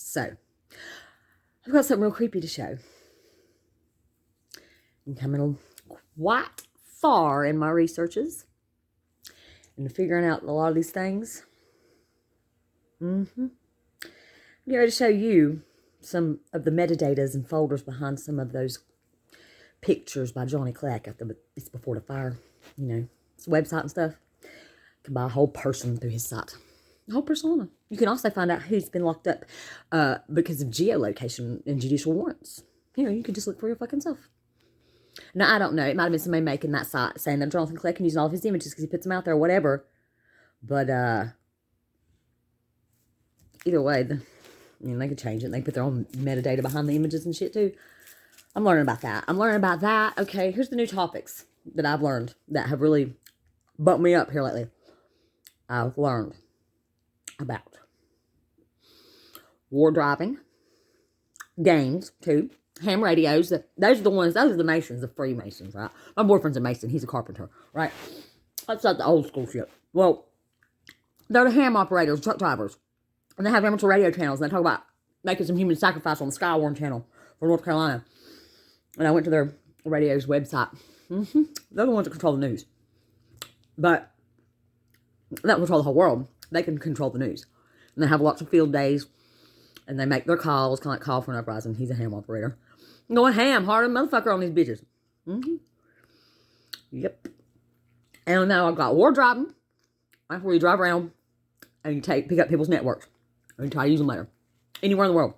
So, I've got something real creepy to show. I'm coming quite far in my researches and figuring out a lot of these things. I'm getting ready to show you some of the metadatas and folders behind some of those pictures by Jonathan Kleck. It's before the fire, you know, it's a website and stuff. You can buy a whole person through his site. A whole persona. You can also find out who's been locked up because of geolocation and judicial warrants. You know, you can just look for your fucking self. Now, I don't know. It might have been somebody making that site saying that Jonathan Kleck can use all of his images because he puts them out there or whatever. But either way, they could change it. And they put their own metadata behind the images and shit too. I'm learning about that. Okay, here's the new topics that I've learned that have really bumped me up here lately. I've learned about wardriving, games too, ham radios. Those are the Masons, the Freemasons, right? My boyfriend's a Mason. He's a carpenter, right? That's like the old school shit. Well, they're the ham operators, truck drivers. And they have amateur radio channels. And they talk about making some human sacrifice on the Skywarn channel for North Carolina. And I went to their radio's website. They're the ones that control the news. But they don't control the whole world. They can control the news. And they have lots of field days. And they make their calls, kind of like Call for an Uprising. He's a ham operator. Going ham, hard motherfucker on these bitches. Yep. And now I've got wardriving. That's where you drive around and you pick up people's networks. And try to use them later. Anywhere in the world.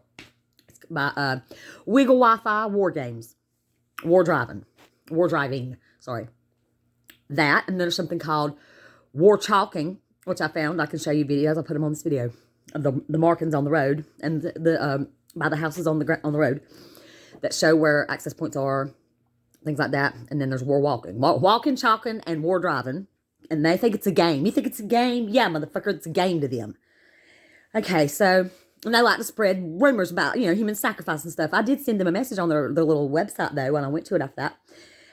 It's by Wiggle Wi-Fi War Games. Wardriving. Sorry. That. And then there's something called War Chalking, which I found. I can show you videos. I'll put them on this video. Of the markings on the road. And the by the houses on the road. That show where access points are. Things like that. And then there's war walking. Walking, chalking, and war driving. And they think it's a game. You think it's a game? Yeah, motherfucker, it's a game to them. Okay, so, and they like to spread rumors about, human sacrifice and stuff. I did send them a message on their little website, though, when I went to it after that.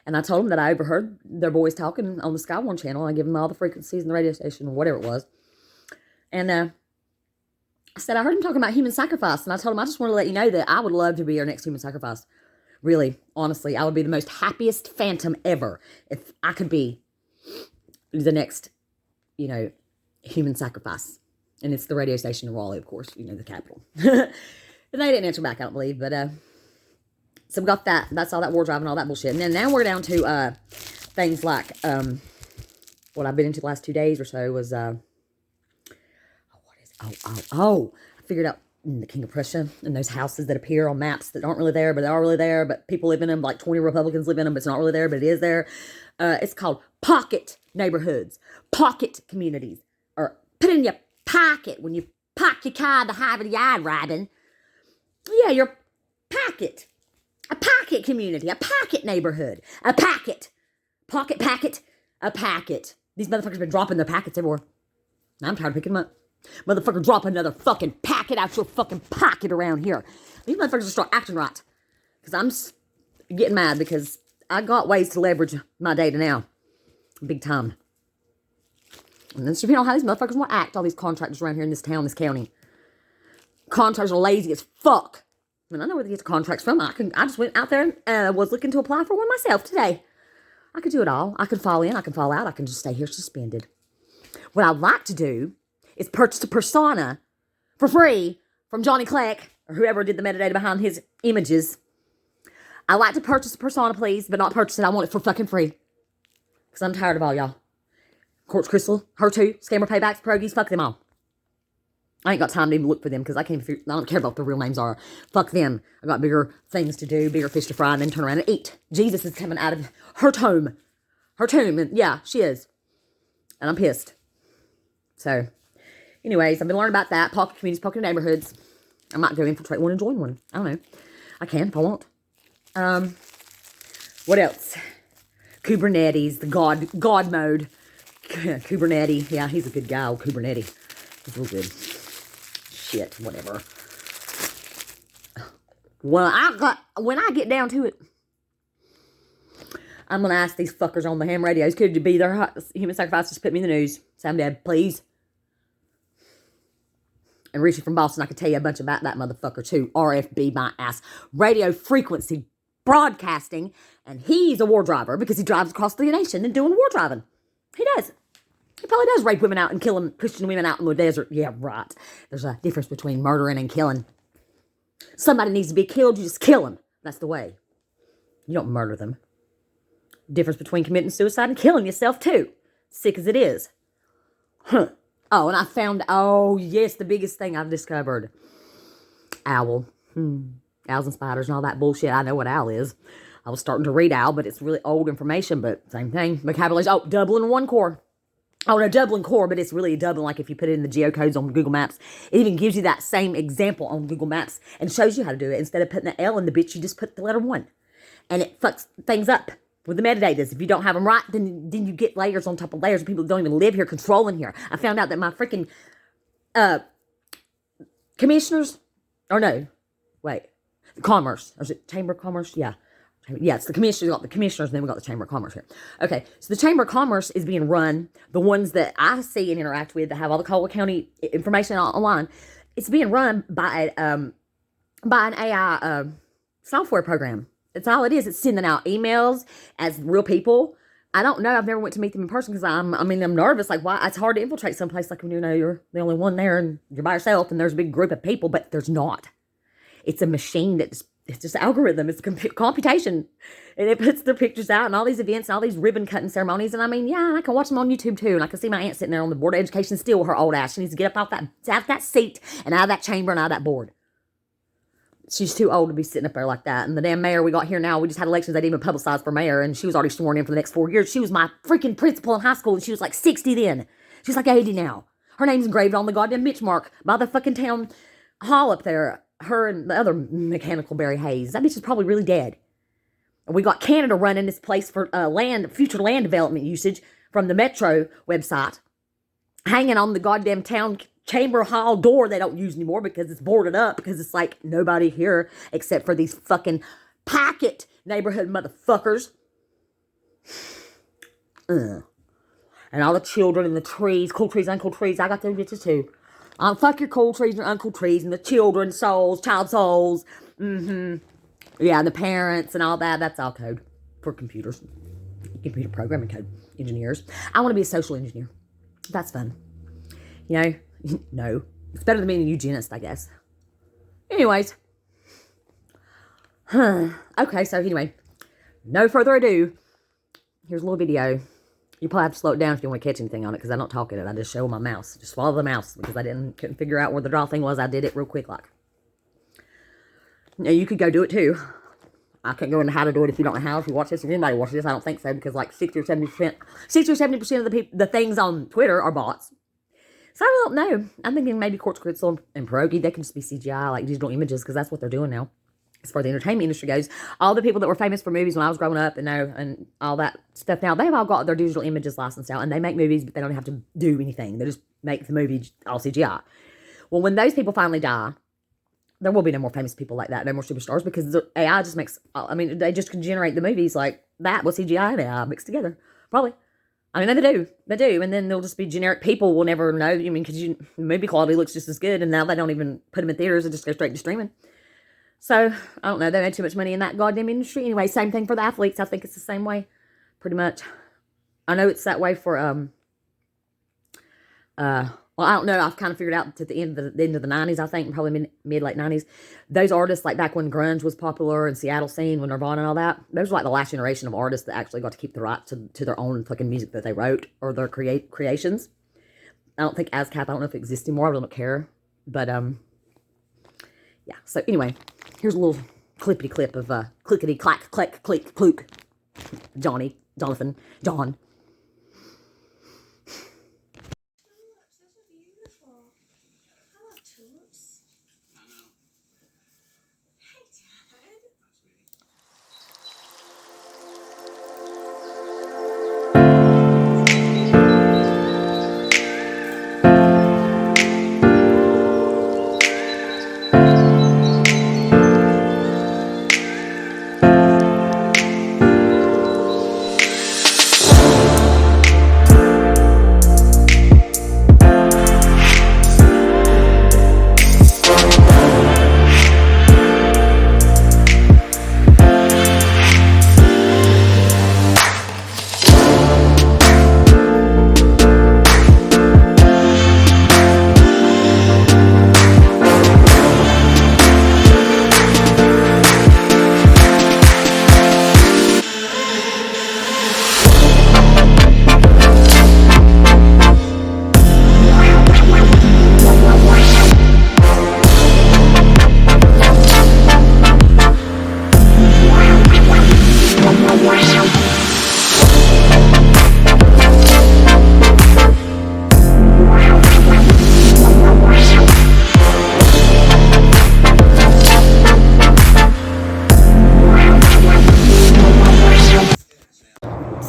And I told them that I overheard their boys talking on the Skywarn channel. I give them all the frequencies in the radio station or whatever it was. And I said, I heard them talking about human sacrifice. And I told them, I just want to let you know that I would love to be your next human sacrifice. Really, honestly, I would be the most happiest phantom ever if I could be the next, human sacrifice. And it's the radio station in Raleigh, of course, the capital. And they didn't answer back, I don't believe. But, so we got that. That's all that war driving, all that bullshit. And then now we're down to things like, what I've been into the last 2 days or so was, I figured out the King of Prussia and those houses that appear on maps that aren't really there, but they are really there. But people live in them, like 20 Republicans live in them, but it's not really there, but it is there. It's called pocket neighborhoods, pocket communities, or put in your pocket when you pack your car to have the yard riding. Yeah, your pocket. A pocket community, a pocket neighborhood, a packet. Pocket packet, a packet. These motherfuckers been dropping their packets everywhere. I'm tired of picking them up. Motherfucker, drop another fucking packet out your fucking pocket around here. These motherfuckers will start acting right. Because I'm getting mad because I got ways to leverage my data now. Big time. And then you know how these motherfuckers want to act, all these contractors around here in this town, this county. Contractors are lazy as fuck. I mean, I know where they get the contracts from. I just went out there and was looking to apply for one myself today. I could do it all. I could fall in, I can fall out, I can just stay here suspended. What I'd like to do is purchase a persona for free from Johnny Kleck, or whoever did the metadata behind his images. I'd like to purchase a persona, please, but not purchase it. I want it for fucking free. Because I'm tired of all y'all. Quartz Crystal, her too, Scammer Paybacks, Pierogies, fuck them all. I ain't got time to even look for them because I don't care about what their real names are. Fuck them. I got bigger things to do, bigger fish to fry, and then turn around and eat. Jesus is coming out of her tomb. Her tomb, and yeah, she is. And I'm pissed. So, anyways, I've been learning about that. Pocket communities, pocket neighborhoods. I might go infiltrate one and join one. I don't know. I can if I want. What else? Kubernetes, the God mode. Kubernetes. Yeah, he's a good guy, old Kubernetes. He's real good. Shit, whatever. Well, when I get down to it, I'm going to ask these fuckers on the ham radios, could you be their human sacrifice? Just put me in the news. Say I'm dead, please. And Richie from Boston, I could tell you a bunch about that motherfucker too. RFB, my ass. Radio frequency broadcasting. And he's a war driver because he drives across the nation and doing war driving. He does. He probably does rape women out and killing Christian women out in the desert. Yeah, right. There's a difference between murdering and killing. Somebody needs to be killed, you just kill them. That's the way. You don't murder them. Difference between committing suicide and killing yourself too. Sick as it is. Huh. Oh, and I found, oh yes, the biggest thing I've discovered. Owl. Owls and spiders and all that bullshit. I know what owl is. I was starting to read owl, but it's really old information, but same thing. Vocabulary. Oh, DUBLIN core. Oh, no, DUBLIN core, but it's really a Dublin, like if you put it in the geocodes on Google Maps. It even gives you that same example on Google Maps and shows you how to do it. Instead of putting the L in the bit, you just put the letter 1. And it fucks things up with the metadatas. If you don't have them right, then you get layers on top of layers of people that don't even live here controlling here. I found out that my freaking commissioners, or no, wait, commerce, or is it Chamber of Commerce? Yeah. Yeah, it's the commissioners. We got the commissioners, and then we got the Chamber of Commerce here. Okay, so the Chamber of Commerce is being run, the ones that I see and interact with that have all the Caldwell County information online, it's being run by an AI software program. That's all it is. It's sending out emails as real people. I don't know. I've never went to meet them in person because I'm nervous. Like, why? It's hard to infiltrate someplace like when you know you're the only one there and you're by yourself and there's a big group of people, but there's not. It's a machine that's it's just algorithm. It's computation. And it puts their pictures out and all these events and all these ribbon cutting ceremonies. And I mean, yeah, I can watch them on YouTube too. And I can see my aunt sitting there on the board of education still with her old ass. She needs to get up out of that seat and out of that chamber and out of that board. She's too old to be sitting up there like that. And the damn mayor we got here now, we just had elections. They didn't even publicize for mayor. And she was already sworn in for the next 4 years. She was my freaking principal in high school. And she was like 60 then. She's like 80 now. Her name's engraved on the goddamn benchmark by the fucking town hall up there. Her and the other mechanical Barry Hayes. That bitch is probably really dead. And we got Canada running this place for future land development usage from the Metro website. Hanging on the goddamn town chamber hall door they don't use anymore because it's boarded up. Because it's like nobody here except for these fucking pocket neighborhood motherfuckers. And all the children and the trees, cool trees, uncool trees. I got those bitches too. Fuck your cool trees and uncool trees and the children souls, child souls. Yeah, and the parents and all that. That's all code for computers. Computer programming code. Engineers. I want to be a social engineer. That's fun. You know? No. It's better than being a eugenist, I guess. Anyways. Okay, so anyway. No further ado. Here's a little video. You probably have to slow it down if you want to catch anything on it, because I don't talk in it. I just show my mouse. Just follow the mouse, because I couldn't figure out where the draw thing was. I did it real quick, like. Now, you could go do it, too. I can't go into how to do it if you don't know how. If you watch this, if anybody watches this, I don't think so, because like 60 or 70% of the things on Twitter are bots. So I don't know. I'm thinking maybe Quartz Crystal and Pierogi, they can just be CGI, like digital images, because that's what they're doing now. As far as the entertainment industry goes, all the people that were famous for movies when I was growing up and all that stuff now, they've all got their digital images licensed out, and they make movies, but they don't have to do anything. They just make the movie all CGI. Well, when those people finally die, there will be no more famous people like that, no more superstars, because the AI just makes, they just can generate the movies like that with CGI and AI mixed together. Probably. They do, and then they'll just be generic people. We'll never know, because movie quality looks just as good, and now they don't even put them in theaters, they just go straight to streaming. So, I don't know, they made too much money in that goddamn industry. Anyway, same thing for the athletes. I think it's the same way, pretty much. I know it's that way for, well, I don't know, I've kind of figured out at the end of the 90s, I think, probably mid-late 90s, those artists, like back when grunge was popular and Seattle scene, when Nirvana and all that, those were like the last generation of artists that actually got to keep the right to their own fucking music that they wrote, or their creations. I don't think ASCAP, I don't know if it exists anymore, I don't care, but, yeah, so anyway, here's a little clippity clip of clickety clack click click clook. Jonathan, John.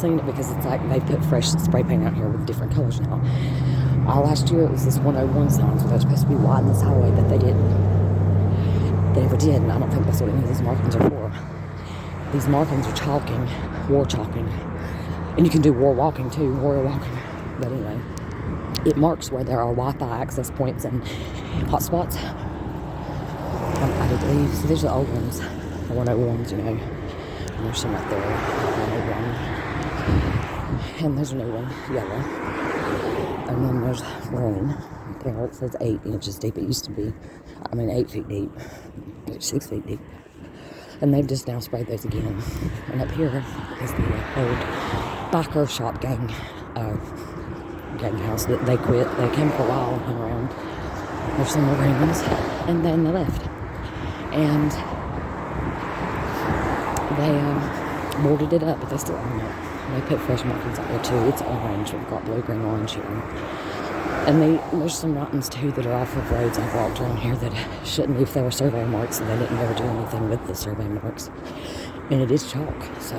seen it because it's like they put fresh spray paint out here with different colors now. Last year it was this 101 signs where they're supposed to be wide in this highway, but they didn't. They never did, and I don't think that's what any of these markings are for. These markings are chalking, war chalking. And you can do war walking too, warrior walking. But anyway, it marks where there are Wi-Fi access points and hotspots. I did leave. So there's the old ones, the 101s, you know. And there's some right there, 101. And there's a new one, yellow. And then there's green. There it says 8 inches deep. It used to be, 8 feet deep. It's 6 feet deep. And they've just now sprayed those again. And up here is the old biker shop gang house that they quit. They came for a while and hung around. There's some more green ones. And then they left. And they boarded it up, but they still own it. They put fresh markings out there too. It's orange. We've got blue, green, orange here. And there's some writings too that are off of roads I've walked around here that shouldn't, if they were survey marks, and they didn't ever do anything with the survey marks. And it is chalk, so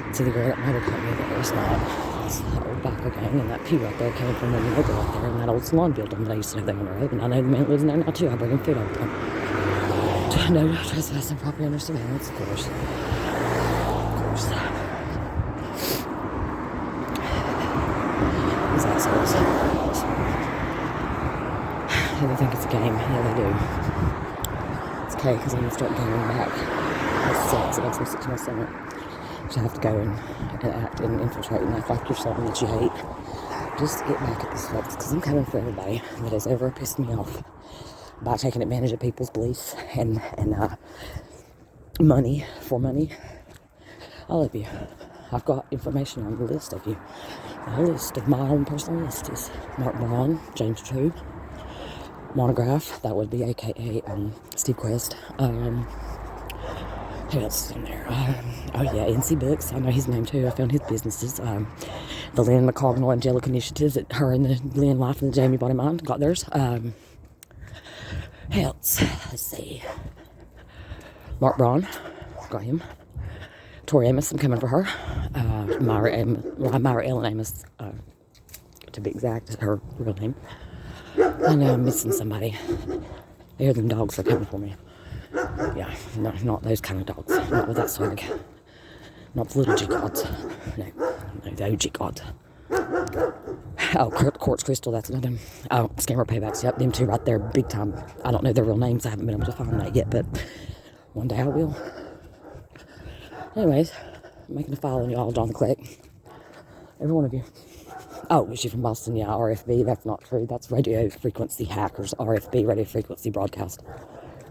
it's either great at motor company or it's not. It's the old biker gang, and that pew right there came from the local out there in that old salon building that I used to live there on the road. And I know the man lives in there now too. I bring him food all the time. No trespassing, property under surveillance, of course. These assholes. Yeah, they think it's a game. Yeah, they do. It's okay, because I'm going to start going back. That sucks. It makes me sick to my stomach. So I have to go and act and infiltrate and act like you're something that you hate. Just to get back at these folks, because I'm coming for everybody that has ever pissed me off by taking advantage of people's beliefs and money for money. All of you. I've got information on the list of you. The list of my own personal list is Mark Braun, James True, Monograph, that would be aka Steve Quest. Who else is in there? NC Books. I know his name too. I found his businesses. The Lynn McCognall Angelic Initiatives that her and the Lynn Life and the Jamie Body Mind got theirs. Who else? Let's see. Mark Braun, got him. Tori Amos, I'm coming for her. Myra Ellen Amos, to be exact, is her real name. I know I'm missing somebody. I hear them dogs are coming for me. Yeah, no, not those kind of dogs. Not with that swag. Not the little G-gods. No, the OG gods. Oh, Quartz Crystal, that's another one. Oh, Scammer Paybacks, yep, them two right there, big time. I don't know their real names, I haven't been able to find that yet, but one day I will. Anyways, I'm making a file on y'all, Jonathan Kleck. Every one of you. Oh, is she from Boston? Yeah, RFB, that's not true. That's Radio Frequency Hackers, RFB, Radio Frequency Broadcast.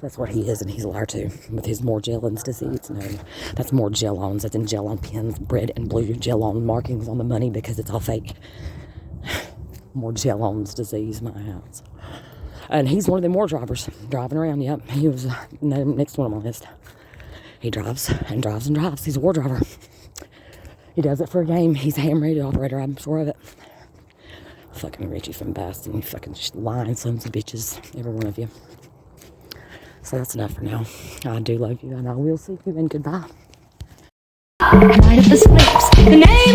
That's what he is, and he's a liar too, with his Morgellons disease. No, that's Morgellons, that's in gel on pins, red and blue gel on markings on the money because it's all fake. Morgellons disease, my house. And he's one of them war drivers, driving around, yep. He was next one on my list. He drives and drives and drives. He's a war driver. He does it for a game. He's a ham radio operator, I'm sure of it. Fucking Richie from Boston, you fucking lying sons of bitches, every one of you. So that's enough for now. I do love you, and I will see you, and goodbye. Night of the Slips. The name